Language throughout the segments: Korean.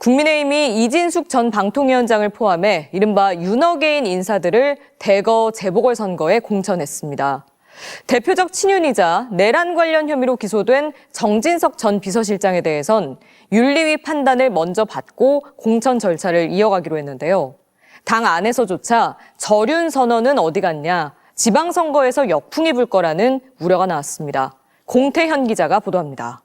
국민의힘이 이진숙 전 방통위원장을 포함해 이른바 윤어게인 인사들을 대거 재보궐선거에 공천했습니다. 대표적 친윤이자 내란 관련 혐의로 기소된 정진석 전 비서실장에 대해선 윤리위 판단을 먼저 받고 공천 절차를 이어가기로 했는데요. 당 안에서조차 절윤 선언은 어디 갔냐, 지방선거에서 역풍이 불 거라는 우려가 나왔습니다. 공태현 기자가 보도합니다.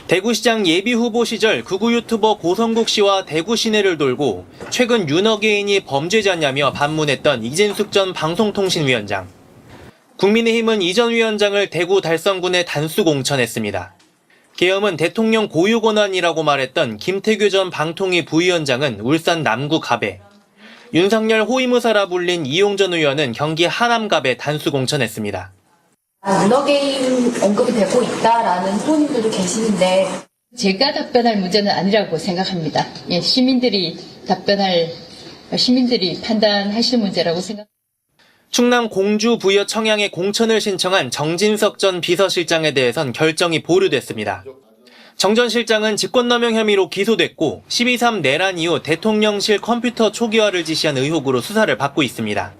대구시장 예비후보 시절 극우 유튜버 고성국 씨와 대구 시내를 돌고 최근 윤어게인이 범죄자냐며 반문했던 이진숙 전 방송통신위원장. 국민의힘은 이 전 위원장을 대구 달성군에 단수 공천했습니다. 계엄은 대통령 고유 권한이라고 말했던 김태규 전 방통위 부위원장은 울산 남구갑에, 윤석열 호위무사라 불린 이용전 의원은 경기 하남갑에 단수 공천했습니다. 윤어게인 언급이 되고 있다라는 후보님들도 계시는데 제가 답변할 문제는 아니라고 생각합니다. 시민들이 판단하실 문제라고 생각합니다. 충남 공주 부여 청양에 공천을 신청한 정진석 전 비서실장에 대해선 결정이 보류됐습니다. 정 전 실장은 직권남용 혐의로 기소됐고 12.3 내란 이후 대통령실 컴퓨터 초기화를 지시한 의혹으로 수사를 받고 있습니다.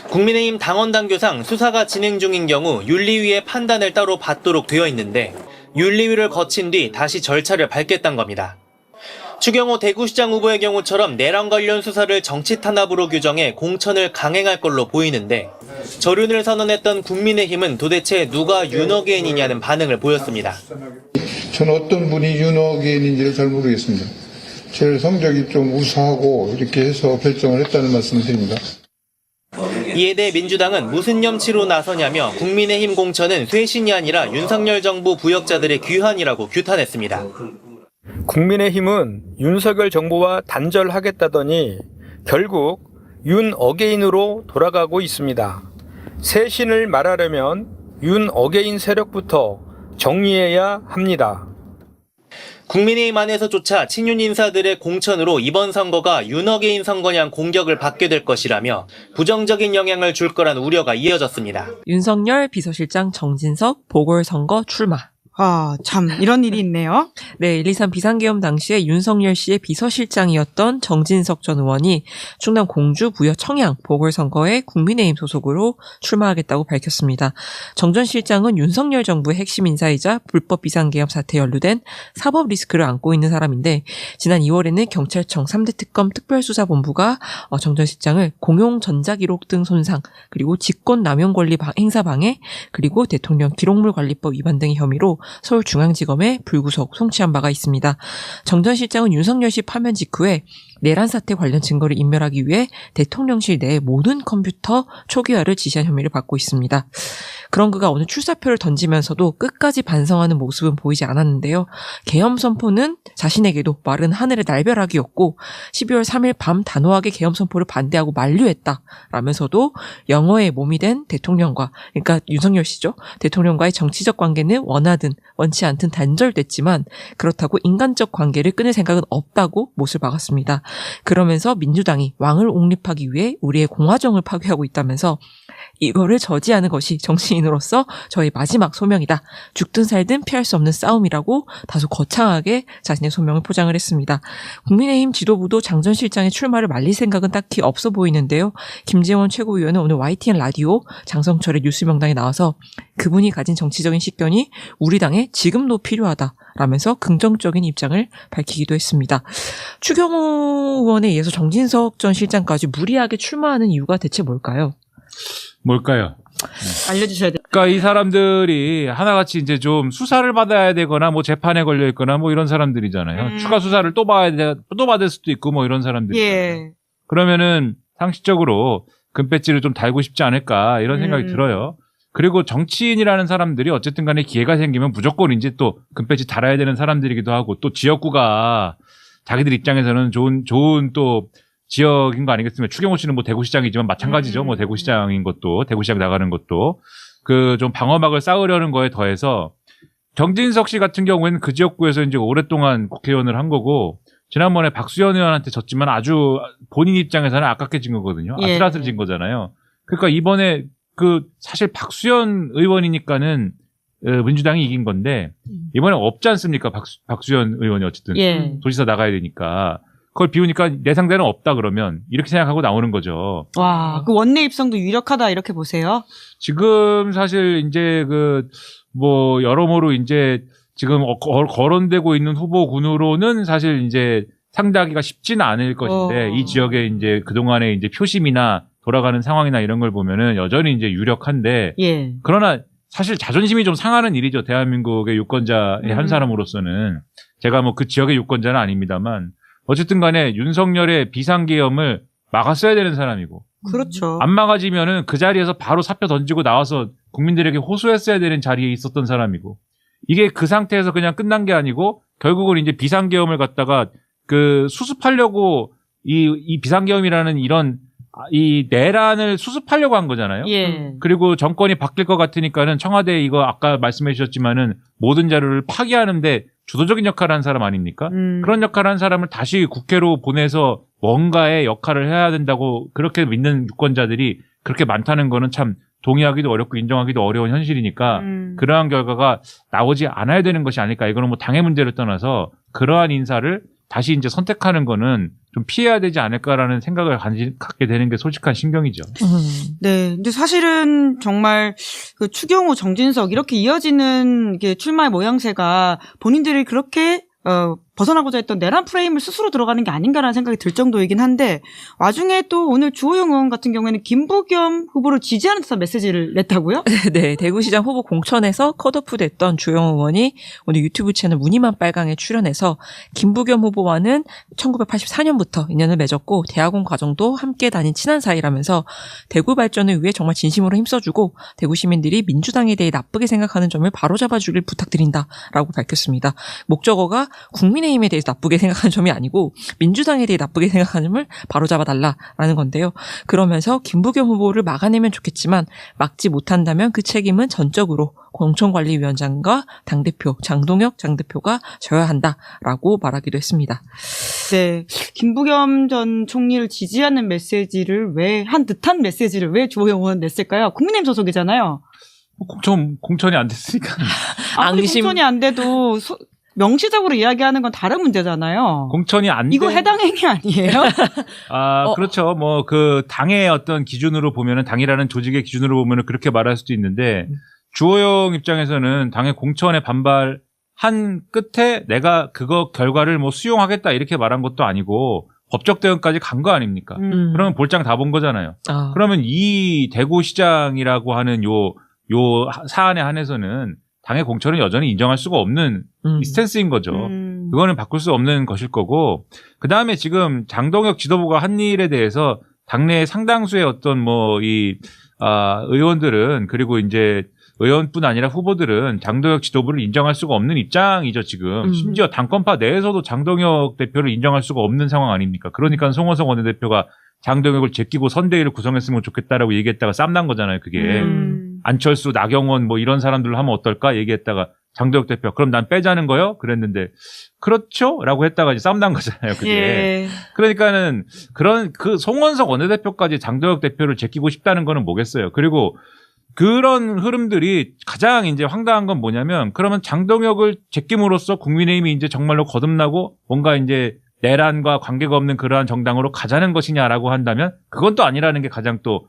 국민의힘 당원당규상 수사가 진행 중인 경우 윤리위의 판단을 따로 받도록 되어 있는데 윤리위를 거친 뒤 다시 절차를 밟겠다는 겁니다. 추경호 대구시장 후보의 경우처럼 내란 관련 수사를 정치 탄압으로 규정해 공천을 강행할 걸로 보이는데 절윤을 선언했던 국민의힘은 도대체 누가 윤어게인이냐는 반응을 보였습니다. 저는 어떤 분이 윤어게인인지를 잘 모르겠습니다. 제 성적이 좀 우수하고 이렇게 해서 결정을 했다는 말씀을 드립니다. 이에 대해 민주당은 무슨 염치로 나서냐며 국민의힘 공천은 쇄신이 아니라 윤석열 정부 부역자들의 귀환이라고 규탄했습니다. 국민의힘은 윤석열 정부와 단절하겠다더니 결국 윤어게인으로 돌아가고 있습니다. 쇄신을 말하려면 윤어게인 세력부터 정리해야 합니다. 국민의힘 안에서조차 친윤 인사들의 공천으로 이번 선거가 윤어게인 선거냐는 공격을 받게 될 것이라며 부정적인 영향을 줄 거란 우려가 이어졌습니다. 윤석열 비서실장 정진석 보궐선거 출마. 참 이런 일이 있네요. 네, 1.23 비상계엄 당시에 윤석열 씨의 비서실장이었던 정진석 전 의원이 충남 공주 부여 청양 보궐선거에 국민의힘 소속으로 출마하겠다고 밝혔습니다. 정 전 실장은 윤석열 정부의 핵심 인사이자 불법 비상계엄 사태에 연루된 사법 리스크를 안고 있는 사람인데 지난 2월에는 경찰청 3대 특검 특별수사본부가 정 전 실장을 공용 전자기록 등 손상, 그리고 직권남용 권리 행사 방해, 그리고 대통령 기록물 관리법 위반 등의 혐의로 서울중앙지검에 불구속 송치한 바가 있습니다. 정 전 실장은 윤석열 씨 파면 직후에 내란 사태 관련 증거를 인멸하기 위해 대통령실 내의 모든 컴퓨터 초기화를 지시한 혐의를 받고 있습니다. 그런 그가 오늘 출사표를 던지면서도 끝까지 반성하는 모습은 보이지 않았는데요. 계엄 선포는 자신에게도 마른 하늘의 날벼락이었고 12월 3일 밤 단호하게 계엄 선포를 반대하고 만류했다라면서도 영어의 몸이 된 대통령과, 그러니까 윤석열 씨죠. 대통령과의 정치적 관계는 원하든 원치 않든 단절됐지만 그렇다고 인간적 관계를 끊을 생각은 없다고 못을 박았습니다. 그러면서 민주당이 왕을 옹립하기 위해 우리의 공화정을 파괴하고 있다면서 이거를 저지하는 것이 정치인으로서 저의 마지막 소명이다. 죽든 살든 피할 수 없는 싸움이라고 다소 거창하게 자신의 소명을 포장을 했습니다. 국민의힘 지도부도 장 전 실장의 출마를 말릴 생각은 딱히 없어 보이는데요. 김재원 최고위원은 오늘 YTN 라디오 장성철의 뉴스명당에 나와서 그분이 가진 정치적인 식견이 우리 당에 지금도 필요하다라면서 긍정적인 입장을 밝히기도 했습니다. 추경호 의원에 의해서 정진석 전 실장까지 무리하게 출마하는 이유가 대체 뭘까요? 알려주셔야 돼요. 그러니까 이 사람들이 하나같이 이제 좀 수사를 받아야 되거나 뭐 재판에 걸려 있거나 뭐 이런 사람들이잖아요. 추가 수사를 또 받을 수도 있고 뭐 이런 사람들이. 예. 그러면은 상식적으로 금배지를 좀 달고 싶지 않을까 이런 생각이 들어요. 그리고 정치인이라는 사람들이 어쨌든 간에 기회가 생기면 무조건 이제 또 금배지 달아야 되는 사람들이기도 하고 또 지역구가 자기들 입장에서는 좋은 또 지역인 거 아니겠습니까? 추경호 씨는 뭐 대구시장이지만 마찬가지죠. 뭐 대구시장인 것도, 대구시장 나가는 것도. 좀 방어막을 쌓으려는 거에 더해서 정진석 씨 같은 경우에는 그 지역구에서 이제 오랫동안 국회의원을 한 거고, 지난번에 박수현 의원한테 졌지만 아주 본인 입장에서는 아깝게 진 거거든요. 아슬아슬 진 거잖아요. 그러니까 이번에 사실 박수현 의원이니까는 민주당이 이긴 건데 이번에 없지 않습니까? 박수현 의원이 어쨌든 예. 도지사 나가야 되니까 그걸 비우니까 내 상대는 없다 그러면 이렇게 생각하고 나오는 거죠. 와, 그 원내 입성도 유력하다 이렇게 보세요. 지금 사실 이제 뭐 여러모로 이제 지금 거론되고 있는 후보군으로는 사실 이제 상대하기가 쉽지는 않을 것인데 이 지역에 이제 그동안의 이제 표심이나 돌아가는 상황이나 이런 걸 보면은 여전히 이제 유력한데 예. 그러나 사실 자존심이 좀 상하는 일이죠. 대한민국의 유권자의 한 사람으로서는 제가 뭐 그 지역의 유권자는 아닙니다만 어쨌든 간에 윤석열의 비상계엄을 막았어야 되는 사람이고 그렇죠. 안 막아지면은 그 자리에서 바로 사표 던지고 나와서 국민들에게 호소했어야 되는 자리에 있었던 사람이고 이게 그 상태에서 그냥 끝난 게 아니고 결국은 이제 비상계엄을 갖다가 수습하려고 이 비상계엄이라는 이 내란을 수습하려고 한 거잖아요. 예. 그리고 정권이 바뀔 것 같으니까는 청와대 이거 아까 말씀해 주셨지만은 모든 자료를 파기하는데 주도적인 역할을 한 사람 아닙니까? 그런 역할을 한 사람을 다시 국회로 보내서 뭔가의 역할을 해야 된다고 그렇게 믿는 유권자들이 그렇게 많다는 거는 참 동의하기도 어렵고 인정하기도 어려운 현실이니까 그러한 결과가 나오지 않아야 되는 것이 아닐까. 이거는 뭐 당의 문제를 떠나서 그러한 인사를 다시 이제 선택하는 거는 좀 피해야 되지 않을까라는 생각을 갖게 되는 게 솔직한 신경이죠. 네. 근데 사실은 정말 그 추경호, 정진석 이렇게 이어지는 이게 출마의 모양새가 본인들이 그렇게 벗어나고자 했던 내란 프레임을 스스로 들어가는 게 아닌가라는 생각이 들 정도이긴 한데 와중에 또 오늘 주호영 의원 같은 경우에는 김부겸 후보를 지지하는 듯한 메시지를 냈다고요? 네, 대구시장 후보 공천에서 컷오프 됐던 주호영 의원이 오늘 유튜브 채널 무늬만 빨강에 출연해서 김부겸 후보와는 1984년부터 인연을 맺었고 대학원 과정도 함께 다닌 친한 사이라면서 대구 발전을 위해 정말 진심으로 힘써주고 대구 시민들이 민주당에 대해 나쁘게 생각하는 점을 바로잡아주길 부탁드린다라고 밝혔습니다. 목적어가 국민의힘에 대해서 나쁘게 생각하는 점이 아니고 민주당에 대해 나쁘게 생각하는 점을 바로잡아달라라는 건데요. 그러면서 김부겸 후보를 막아내면 좋겠지만 막지 못한다면 그 책임은 전적으로 공천관리위원장과 당대표 장동혁 당대표가 져야 한다라고 말하기도 했습니다. 네. 김부겸 전 총리를 지지하는 메시지를 한 듯한 메시지를 왜 주호영 의원 냈을까요? 국민의힘 소속이잖아요. 공천이 안 됐으니까. 아무리 공천이 안 돼도 명시적으로 이야기하는 건 다른 문제잖아요. 공천이 안 이거 해당 행위 아니에요? 그렇죠. 뭐 그 당의 어떤 기준으로 보면은 당이라는 조직의 기준으로 보면은 그렇게 말할 수도 있는데 주호영 입장에서는 당의 공천에 반발한 끝에 내가 그거 결과를 뭐 수용하겠다 이렇게 말한 것도 아니고 법적 대응까지 간 거 아닙니까? 그러면 볼장 다 본 거잖아요. 그러면 이 대구시장이라고 하는 요 사안에 한해서는 당의 공천은 여전히 인정할 수가 없는 이 스탠스인 거죠. 그거는 바꿀 수 없는 것일 거고 그 다음에 지금 장동혁 지도부가 한 일에 대해서 당내 상당수의 어떤 의원들은 그리고 이제 의원뿐 아니라 후보들은 장동혁 지도부를 인정할 수가 없는 입장이죠, 지금. 심지어 당권파 내에서도 장동혁 대표를 인정할 수가 없는 상황 아닙니까? 그러니까 송원석 원내대표가 장동혁을 제끼고 선대위를 구성했으면 좋겠다라고 얘기했다가 쌈난 거잖아요, 그게. 안철수, 나경원 뭐 이런 사람들로 하면 어떨까 얘기했다가 장동혁 대표 그럼 난 빼자는 거요? 그랬는데 그렇죠? 라고 했다가 이제 쌈난 거잖아요, 그게. 예. 그러니까는 그 송원석 원내대표까지 장동혁 대표를 제끼고 싶다는 거는 뭐겠어요. 그리고 그런 흐름들이 가장 이제 황당한 건 뭐냐면 그러면 장동혁을 제낌으로써 국민의힘이 이제 정말로 거듭나고 뭔가 이제 내란과 관계가 없는 그러한 정당으로 가자는 것이냐라고 한다면 그건 또 아니라는 게 가장 또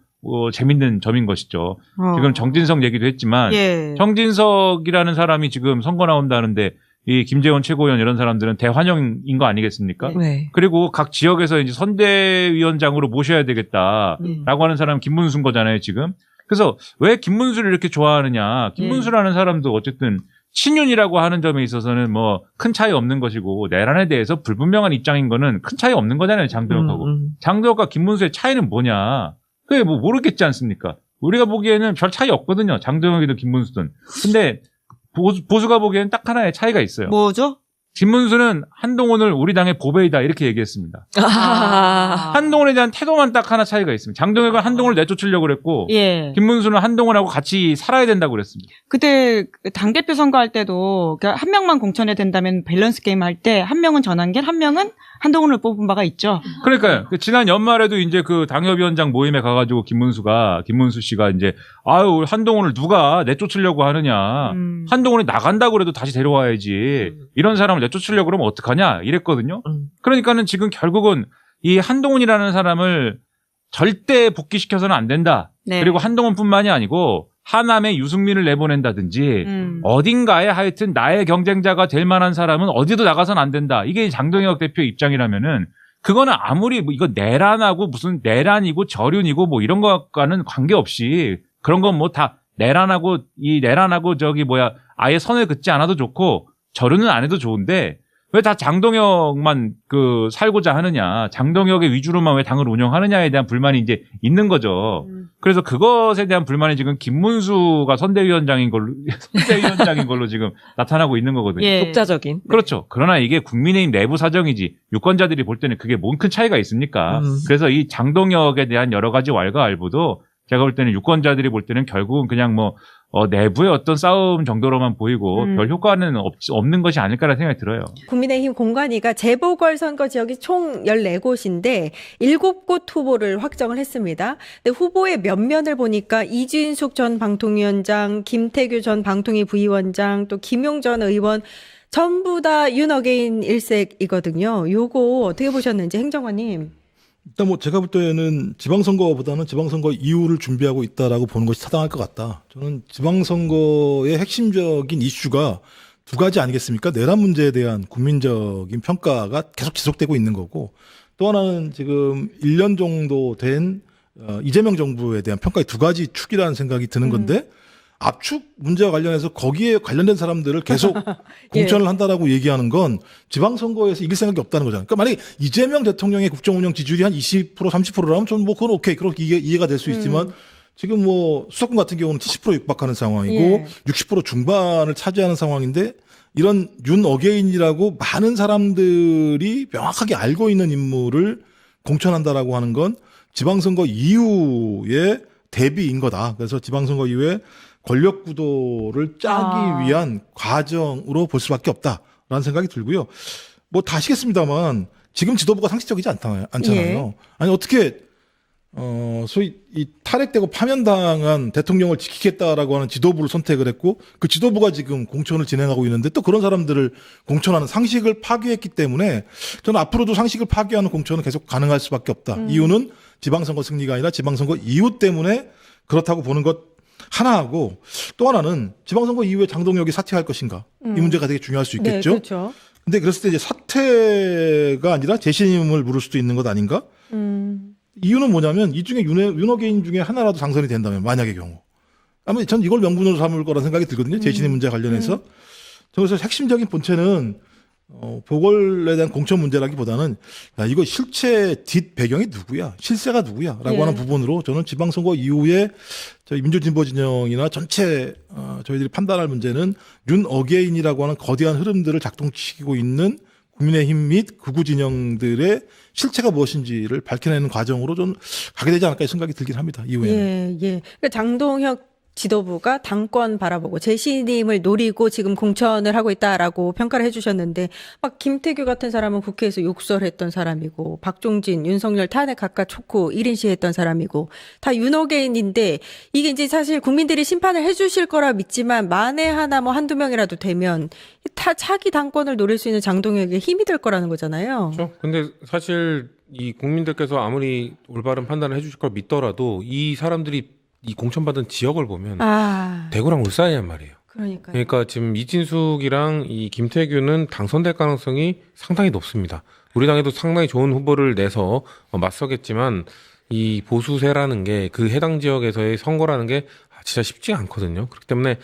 재밌는 점인 것이죠. 지금 정진석 얘기도 했지만 예. 정진석이라는 사람이 지금 선거 나온다는데 이 김재원 최고위원 이런 사람들은 대환영인 거 아니겠습니까? 네. 그리고 각 지역에서 이제 선대위원장으로 모셔야 되겠다라고 하는 사람은 김문수인 거잖아요, 지금. 그래서 왜 김문수를 이렇게 좋아하느냐. 김문수라는 사람도 어쨌든 친윤이라고 하는 점에 있어서는 뭐 큰 차이 없는 것이고 내란에 대해서 불분명한 입장인 거는 큰 차이 없는 거잖아요, 장동혁하고. 장동혁과 김문수의 차이는 뭐냐. 그게 뭐 모르겠지 않습니까? 우리가 보기에는 별 차이 없거든요. 장동혁이든 김문수든. 근데 보수가 보기에는 딱 하나의 차이가 있어요. 뭐죠? 김문수는 한동훈을 우리 당의 보배이다 이렇게 얘기했습니다. 한동훈에 대한 태도만 딱 하나 차이가 있습니다. 장동혁은 한동훈을 내쫓으려고 그랬고 예. 김문수는 한동훈하고 같이 살아야 된다고 그랬습니다. 그때 당대표 선거할 때도 그러니까 한 명만 공천해야 된다면 밸런스 게임 할 때 한 명은 전한길, 한 명은 한동훈을 뽑은 바가 있죠. 그러니까요. 지난 연말에도 이제 그 당협위원장 모임에 가가지고 김문수 씨가 이제 아유 한동훈을 누가 내쫓으려고 하느냐. 한동훈이 나간다고 그래도 다시 데려와야지. 이런 사람을 내쫓으려고 그러면 어떡하냐 이랬거든요. 그러니까는 지금 결국은 이 한동훈이라는 사람을 절대 복귀시켜서는 안 된다. 네. 그리고 한동훈뿐만이 아니고 하남에 유승민을 내보낸다든지 어딘가에 하여튼 나의 경쟁자가 될 만한 사람은 어디도 나가서는 안 된다. 이게 장동혁 대표 입장이라면은 그거는 아무리 뭐 이거 내란하고 무슨 내란이고 저륜이고 뭐 이런 것과는 관계없이 그런 건 뭐 다 내란하고 저기 뭐야 아예 선을 긋지 않아도 좋고 저륜은 안 해도 좋은데 왜 다 장동혁만 그 살고자 하느냐, 장동혁의 위주로만 왜 당을 운영하느냐에 대한 불만이 이제 있는 거죠. 그래서 그것에 대한 불만이 지금 김문수가 선대위원장인 걸로 지금 나타나고 있는 거거든요. 예. 독자적인. 그렇죠. 그러나 이게 국민의힘 내부 사정이지 유권자들이 볼 때는 그게 뭔 큰 차이가 있습니까? 그래서 이 장동혁에 대한 여러 가지 왈가왈부도 제가 볼 때는 유권자들이 볼 때는 결국은 그냥 뭐 내부의 어떤 싸움 정도로만 보이고 별 효과는 없는 것이 아닐까라는 생각이 들어요. 국민의힘 공관위가 재보궐선거 지역이 총 14곳인데 7곳 후보를 확정을 했습니다. 근데 후보의 면면을 보니까 이진숙 전 방통위원장, 김태규 전 방통위 부위원장, 또 김용 전 의원 전부 다 윤어게인 일색이거든요. 요거 어떻게 보셨는지 행정관님. 일단 뭐 제가 볼 때는 지방선거보다는 지방선거 이후를 준비하고 있다라고 보는 것이 타당할 것 같다. 저는 지방선거의 핵심적인 이슈가 두 가지 아니겠습니까? 내란 문제에 대한 국민적인 평가가 계속 지속되고 있는 거고 또 하나는 지금 1년 정도 된 이재명 정부에 대한 평가의 두 가지 축이라는 생각이 드는 건데 압축 문제와 관련해서 거기에 관련된 사람들을 계속 공천을 한다라고 얘기하는 건 지방선거에서 이길 생각이 없다는 거잖아요. 그러니까 만약에 이재명 대통령의 국정운영 지지율이 한 20% 30%라면 저는 뭐 그건 오케이. 그렇게 이해가 될 수 있지만 지금 뭐 수석군 같은 경우는 70% 육박하는 상황이고 60% 중반을 차지하는 상황인데 이런 윤 어게인이라고 많은 사람들이 명확하게 알고 있는 인물을 공천한다라고 하는 건 지방선거 이후의 대비인 거다. 그래서 지방선거 이후에 권력 구도를 짜기 위한 과정으로 볼 수밖에 없다라는 생각이 들고요. 뭐 다 아시겠습니다만 지금 지도부가 상식적이지 않잖아요. 예. 아니 어떻게 소위 이 탈핵되고 파면당한 대통령을 지키겠다라고 하는 지도부를 선택을 했고 그 지도부가 지금 공천을 진행하고 있는데 또 그런 사람들을 공천하는 상식을 파괴했기 때문에 저는 앞으로도 상식을 파괴하는 공천은 계속 가능할 수밖에 없다. 이유는 지방선거 승리가 아니라 지방선거 이후 때문에 그렇다고 보는 것 하나하고 또 하나는 지방선거 이후에 장동혁이 사퇴할 것인가 이 문제가 되게 중요할 수 있겠죠. 네, 그렇죠. 근데 그랬을 때 이제 사퇴가 아니라 재신임을 물을 수도 있는 것 아닌가? 이유는 뭐냐면 이 중에 윤어게인 중에 하나라도 당선이 된다면 만약의 경우 아마 전 이걸 명분으로 삼을 거라는 생각이 들거든요. 재신임 문제 관련해서. 그래서 핵심적인 본체는 보궐에 대한 공천 문제라기보다는 야, 이거 실체 뒷 배경이 누구야? 실세가 누구야? 라고 하는 부분으로 저는 지방선거 이후에 저희 민주진보 진영이나 전체 저희들이 판단할 문제는 윤 어게인이라고 하는 거대한 흐름들을 작동시키고 있는 국민의힘 및 극우 진영들의 실체가 무엇인지를 밝혀내는 과정으로 좀 가게 되지 않을까 생각이 들긴 합니다. 이후에는. 예. 그러니까 장동혁 지도부가 당권 바라보고 재신임을 노리고 지금 공천을 하고 있다라고 평가를 해주셨는데 막 김태규 같은 사람은 국회에서 욕설했던 사람이고 박종진, 윤석열 탄핵 각각 촉구 1인 시했던 사람이고 다 윤어게인인데 이게 이제 사실 국민들이 심판을 해주실 거라 믿지만 만에 하나 뭐 한두 명이라도 되면 다 차기 당권을 노릴 수 있는 장동혁에게 힘이 될 거라는 거잖아요. 그렇죠. 근데 사실 이 국민들께서 아무리 올바른 판단을 해주실 걸 믿더라도 이 사람들이 이 공천받은 지역을 보면 대구랑 울산이란 말이에요. 그러니까 지금 이진숙이랑 이 김태규는 당선될 가능성이 상당히 높습니다. 우리 당에도 상당히 좋은 후보를 내서 맞서겠지만 이 보수세라는 게 그 해당 지역에서의 선거라는 게 진짜 쉽지 않거든요. 그렇기 때문에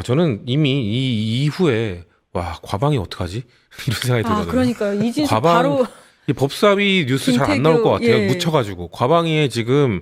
저는 이미 이 이후에 과방이 어떡하지? 이런 생각이 들거든요. 그러니까 이진숙 바로 이 법사위 뉴스 잘 안 나올 것 같아요. 묻혀가지고 과방위에 지금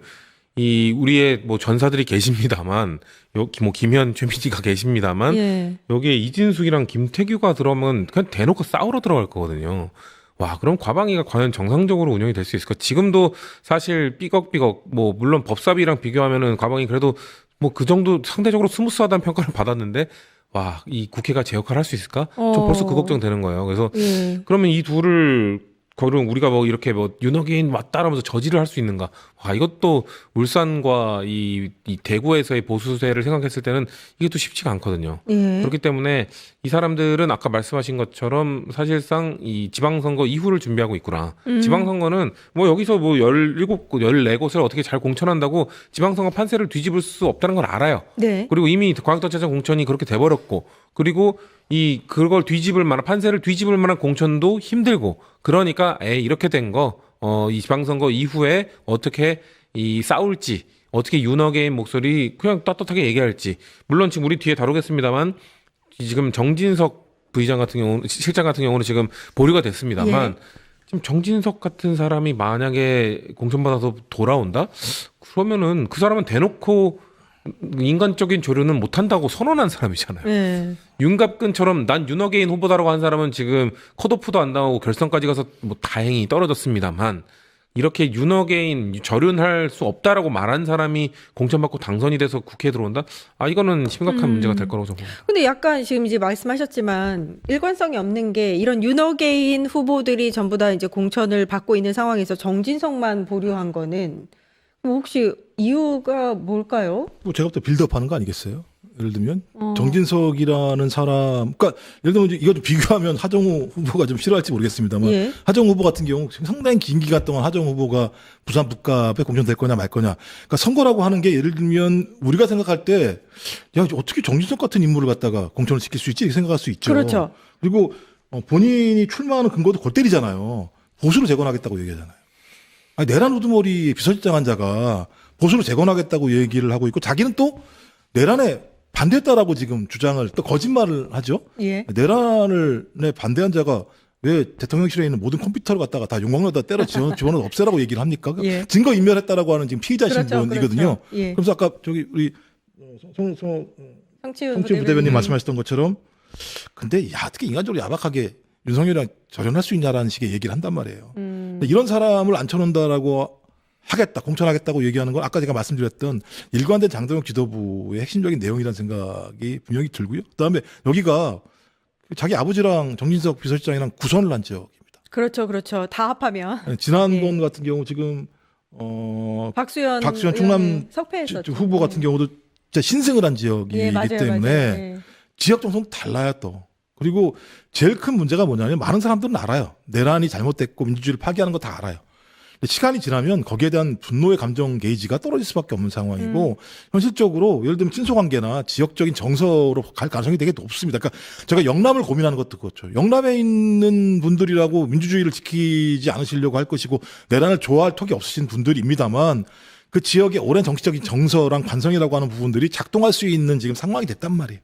이 우리의 뭐 전사들이 계십니다만 여기 뭐 김현 최민희가 계십니다만 예. 여기에 이진숙이랑 김태규가 들어오면 그냥 대놓고 싸우러 들어갈 거거든요. 와, 그럼 과방위가 과연 정상적으로 운영이 될 수 있을까? 지금도 사실 삐걱삐걱 뭐 물론 법사위랑 비교하면은 과방위 그래도 뭐 그 정도 상대적으로 스무스하다는 평가를 받았는데 와, 이 국회가 제 역할을 할 수 있을까? 좀 벌써 그 걱정 되는 거예요. 그래서 그러면 이 둘을 그럼 우리가 뭐 이렇게 뭐 윤호개인 왔다라면서 저지를 할 수 있는가? 와, 이것도 울산과 이 대구에서의 보수세를 생각했을 때는 이게 또 쉽지가 않거든요. 그렇기 때문에 이 사람들은 아까 말씀하신 것처럼 사실상 이 지방선거 이후를 준비하고 있구나. 지방선거는 뭐 여기서 뭐 17곳, 14곳을 어떻게 잘 공천한다고 지방선거 판세를 뒤집을 수 없다는 걸 알아요. 네. 그리고 이미 광역단체장 공천이 그렇게 돼버렸고, 그리고 그걸 뒤집을 만한, 판세를 뒤집을 만한 공천도 힘들고, 그러니까, 이렇게 된 거, 이 지방선거 이후에 어떻게 싸울지, 어떻게 윤어게인 목소리 그냥 떳떳하게 얘기할지. 물론 지금 우리 뒤에 다루겠습니다만, 지금 정진석 부의장 같은 경우, 실장 같은 경우는 지금 보류가 됐습니다만, 지금 정진석 같은 사람이 만약에 공천받아서 돌아온다? 그러면은 그 사람은 대놓고 인간적인 조류는 못한다고 선언한 사람이잖아요. 윤갑근처럼 난 윤어게인 후보다라고 한 사람은 지금 컷오프도 안 당하고 결선까지 가서 뭐 다행히 떨어졌습니다만, 이렇게 윤어게인 절윤할 수 없다라고 말한 사람이 공천받고 당선이 돼서 국회에 들어온다? 이거는 심각한 문제가 될 거라고 봅니다. 근데 약간 지금 이제 말씀하셨지만 일관성이 없는 게 이런 윤어게인 후보들이 전부 다 이제 공천을 받고 있는 상황에서 정진석만 보류한 거는 혹시 이유가 뭘까요? 뭐 제가 또 빌드업하는 거 아니겠어요? 예를 들면 정진석이라는 사람, 그러니까 예를 들면 이것도 비교하면 하정우 후보가 좀 싫어할지 모르겠습니다만 하정우 후보 같은 경우 상당히 긴 기간 동안 하정우 후보가 부산 북갑에 공천될 거냐 말 거냐. 그러니까 선거라고 하는 게 예를 들면 우리가 생각할 때 야, 어떻게 정진석 같은 인물을 갖다가 공천을 시킬 수 있지? 이렇게 생각할 수 있죠. 그렇죠. 그리고 본인이 출마하는 근거도 골 때리잖아요. 보수를 재건하겠다고 얘기하잖아요. 내란 우두머리 비서실장한 자가 보수를 재건하겠다고 얘기를 하고 있고 자기는 또 내란에 반대했다라고 지금 주장을 또 거짓말을 하죠. 내란을 반대한 자가 왜 대통령실에 있는 모든 컴퓨터를 갖다가 다 용광로에다 때려 집어넣어 없애라고 얘기를 합니까? 증거 인멸했다라고 하는 지금 피의자신 분이거든요. 그래서 아까 저기 우리 성치훈 부대변인 말씀하셨던 것처럼 근데 어떻게 인간적으로 야박하게 윤석열이랑 절연할 수 있냐라는 식의 얘기를 한단 말이에요. 이런 사람을 앉혀놓는다라고 하겠다, 공천하겠다고 얘기하는 건 아까 제가 말씀드렸던 일관된 장동혁 지도부의 핵심적인 내용이라는 생각이 분명히 들고요. 그다음에 여기가 자기 아버지랑 정진석 비서실장이랑 구선을 한 지역입니다. 그렇죠, 그렇죠. 다 합하면. 지난번 같은 경우 지금 박수현 충남 석패했었죠. 후보 같은 경우도 진짜 신승을 한 지역이기 때문에 맞아요. 지역 정성 달라요 또. 그리고 제일 큰 문제가 뭐냐면 많은 사람들은 알아요. 내란이 잘못됐고 민주주의를 파괴하는 거 다 알아요. 근데 시간이 지나면 거기에 대한 분노의 감정 게이지가 떨어질 수밖에 없는 상황이고 현실적으로 예를 들면 친소관계나 지역적인 정서로 갈 가능성이 되게 높습니다. 그러니까 제가 영남을 고민하는 것도 그렇죠. 영남에 있는 분들이라고 민주주의를 지키지 않으시려고 할 것이고 내란을 좋아할 턱이 없으신 분들입니다만 그 지역의 오랜 정치적인 정서랑 관성이라고 하는 부분들이 작동할 수 있는 지금 상황이 됐단 말이에요.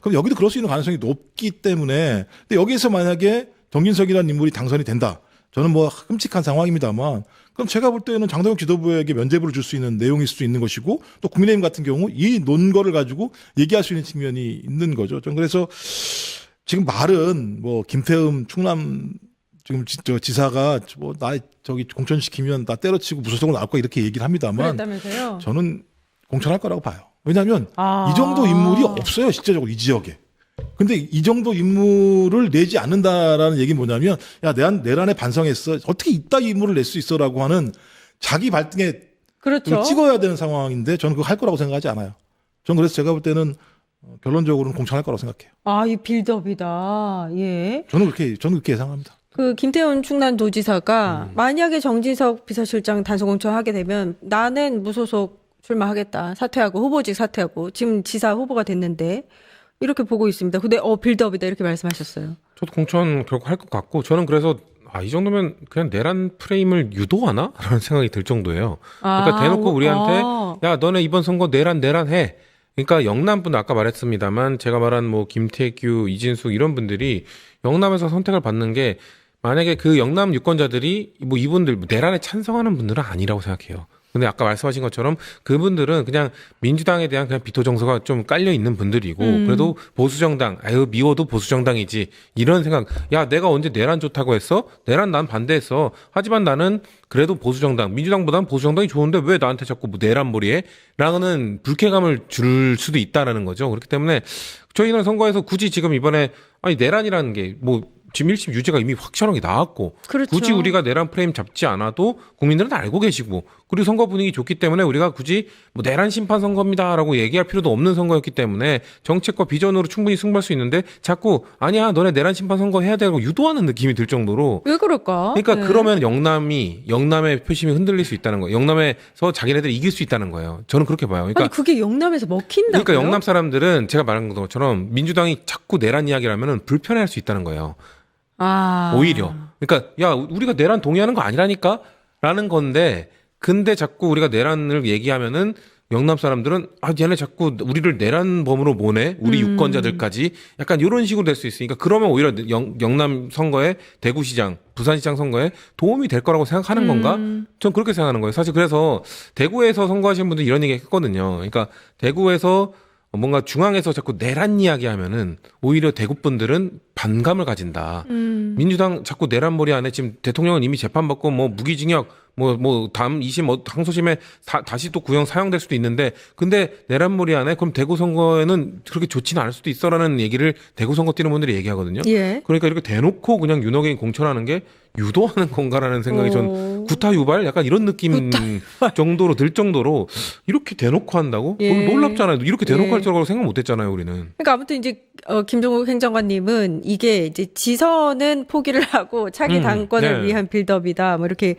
그럼 여기도 그럴 수 있는 가능성이 높기 때문에 근데 여기에서 만약에 정진석이라는 인물이 당선이 된다. 저는 뭐 끔찍한 상황입니다만 그럼 제가 볼 때는 장동혁 지도부에게 면죄부를 줄 수 있는 내용일 수도 있는 것이고 또 국민의힘 같은 경우 이 논거를 가지고 얘기할 수 있는 측면이 있는 거죠. 좀 그래서 지금 말은 뭐 김태흠 충남 지금 지사가 뭐 나 저기 공천시키면 나 때려치고 무소속으로 나올 거야 이렇게 얘기를 합니다만 그랬다면서요? 저는 공천할 거라고 봐요. 왜냐하면 이 정도 인물이 없어요 실제적으로 이 지역에. 근데 이 정도 인물을 내지 않는다라는 얘기는 뭐냐면 야 내란에 반성했어 어떻게 이따 인물을 낼 수 있어라고 하는 자기 발등에 그렇죠. 찍어야 되는 상황인데 저는 그거 할 거라고 생각하지 않아요. 저는 그래서 제가 볼 때는 결론적으로는 공천할 거라고 생각해요. 이 빌드업이다. 예. 저는 그렇게 예상합니다. 그 김태훈 충남도지사가 만약에 정진석 비서실장 단속 공천하게 되면 나는 무소속 출마하겠다. 사퇴하고 후보직 사퇴하고 지금 지사 후보가 됐는데 이렇게 보고 있습니다. 근데 빌드업이다 이렇게 말씀하셨어요. 저도 공천 결국 할 것 같고 저는 그래서 이 정도면 그냥 내란 프레임을 유도하나? 라는 생각이 들 정도예요. 그러니까 대놓고 우리한테 야 너네 이번 선거 내란 해. 그러니까 영남분 아까 말했습니다만 제가 말한 뭐 김태규, 이진숙 이런 분들이 영남에서 선택을 받는 게 만약에 그 영남 유권자들이 뭐 이분들 내란에 찬성하는 분들은 아니라고 생각해요. 근데 아까 말씀하신 것처럼 그분들은 그냥 민주당에 대한 그냥 비토 정서가 좀 깔려 있는 분들이고 그래도 보수정당, 아유 미워도 보수정당이지 이런 생각. 야 내가 언제 내란 좋다고 했어? 내란 난 반대했어. 하지만 나는 그래도 보수정당, 민주당보다는 보수정당이 좋은데 왜 나한테 자꾸 뭐 내란몰이해? 라는 불쾌감을 줄 수도 있다라는 거죠. 그렇기 때문에 저희는 선거에서 굳이 지금 이번에 아니 내란이라는 게 뭐 지금 1심 유죄가 이미 확실하게 나왔고 그렇죠. 굳이 우리가 내란 프레임 잡지 않아도 국민들은 알고 계시고 그리고 선거 분위기 좋기 때문에 우리가 굳이 뭐 내란 심판 선거입니다라고 얘기할 필요도 없는 선거였기 때문에 정책과 비전으로 충분히 승부할 수 있는데 자꾸 아니야 너네 내란 심판 선거 해야 되고 유도하는 느낌이 들 정도로 왜 그럴까? 그러니까 네. 그러면 영남의 표심이 흔들릴 수 있다는 거예요. 영남에서 자기네들이 이길 수 있다는 거예요. 저는 그렇게 봐요. 그러니까 아니 그게 영남에서 먹힌다고요? 그러니까 영남 사람들은 제가 말한 것처럼 민주당이 자꾸 내란 이야기를 하면은 불편해할 수 있다는 거예요. 오히려. 그러니까 야 우리가 내란 동의하는 거 아니라니까 라는 건데 근데 자꾸 우리가 내란을 얘기하면은 영남 사람들은 아 얘네 자꾸 우리를 내란범으로 모네 우리 유권자들까지 약간 이런 식으로 될 수 있으니까 그러면 오히려 영남 선거에 대구시장 부산시장 선거에 도움이 될 거라고 생각하는 건가? 전 그렇게 생각하는 거예요. 사실 그래서 대구에서 선거하시는 분들 이런 얘기 했거든요. 그러니까 대구에서 뭔가 중앙에서 자꾸 내란 이야기 하면은 오히려 대구 분들은 반감을 가진다. 민주당 자꾸 내란몰이 안에 지금 대통령은 이미 재판받고 뭐 무기징역 다음 2심 항소심에 다시 또 구형 사형될 수도 있는데 근데 내란몰이 안에 그럼 대구 선거에는 그렇게 좋지는 않을 수도 있어라는 얘기를 대구 선거 뛰는 분들이 얘기하거든요. 예. 그러니까 이렇게 대놓고 그냥 윤호개인 공천하는 게 유도하는 건가라는 생각이 전 구타 유발 약간 이런 느낌 정도로 들 정도로 이렇게 대놓고 한다고? 예. 놀랍잖아요. 이렇게 대놓고 예. 할 거라고 생각 못 했잖아요, 우리는. 그러니까 아무튼 이제 김종국 행정관님은 이게 이제 지선은 포기를 하고 차기 당권을 네. 위한 빌드업이다. 뭐 이렇게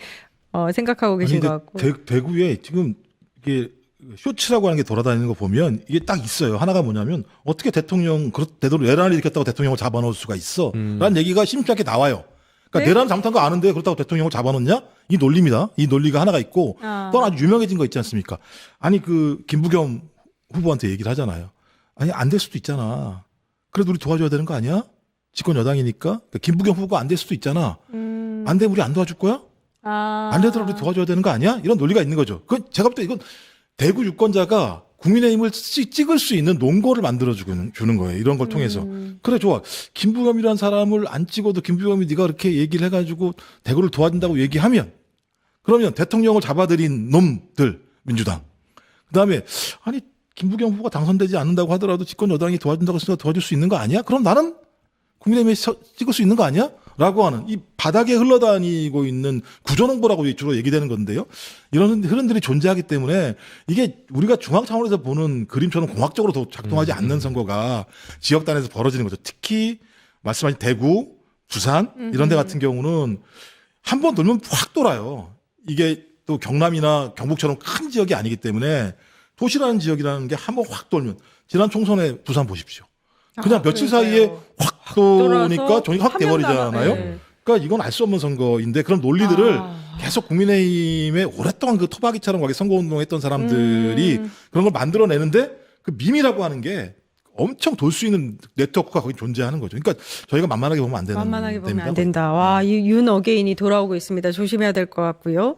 생각하고 계신 것 같고. 대구에 지금 이게 쇼츠라고 하는 게 돌아다니는 거 보면 이게 딱 있어요. 하나가 뭐냐면 어떻게 대통령 대대로 내란을 일으켰다고 대통령을 잡아놓을 수가 있어? 라는 얘기가 심플하게 나와요. 그러니까 네? 내란 잘못한 거 아는데 그렇다고 대통령을 잡아놓냐? 이 논리입니다. 이 논리가 하나가 있고 또 아주 유명해진 거 있지 않습니까? 아니 그 김부겸 후보한테 얘기를 하잖아요. 아니 안 될 수도 있잖아. 그래도 우리 도와줘야 되는 거 아니야? 집권 여당이니까. 그러니까 김부겸 후보가 안 될 수도 있잖아. 안 되면 우리 안 도와줄 거야? 안 되더라도 우리 도와줘야 되는 거 아니야? 이런 논리가 있는 거죠. 그 제가 볼 때 이건 대구 유권자가 국민의힘을 찍을 수 있는 논거를 만들어주는 거예요. 이런 걸 통해서. 그래 좋아. 김부겸이라는 사람을 안 찍어도 김부겸이 네가 그렇게 얘기를 해가지고 대구를 도와준다고 얘기하면 그러면 대통령을 잡아들인 놈들 민주당. 그다음에 아니 김부겸 후보가 당선되지 않는다고 하더라도 집권 여당이 도와준다고 해서 도와줄 수 있는 거 아니야? 그럼 나는 국민의힘에 찍을 수 있는 거 아니야? 라고 하는 이 바닥에 흘러다니고 있는 구조농보라고 주로 얘기되는 건데요. 이런 흐름들이 존재하기 때문에 이게 우리가 중앙 차원에서 보는 그림처럼 공학적으로 더 작동하지 않는 선거가 지역단에서 벌어지는 거죠. 특히 말씀하신 대구, 부산 이런 데 같은 경우는 한 번 돌면 확 돌아요. 이게 또 경남이나 경북처럼 큰 지역이 아니기 때문에 도시라는 지역이라는 게 한 번 확 돌면 지난 총선에 부산 보십시오. 그냥 며칠 사이에 확 도니까 종이가 확 돼버리잖아요. 네. 그러니까 이건 알 수 없는 선거인데 그런 논리들을 계속 국민의힘에 오랫동안 그 토박이처럼 거기 선거운동했던 사람들이 그런 걸 만들어내는데 그 밈이라고 하는 게 엄청 돌 수 있는 네트워크가 거기 존재하는 거죠. 그러니까 저희가 만만하게 보면 안 되는 만만하게 보면 됩니다. 안 된다. 와, 이 윤 어게인이 돌아오고 있습니다. 조심해야 될 것 같고요.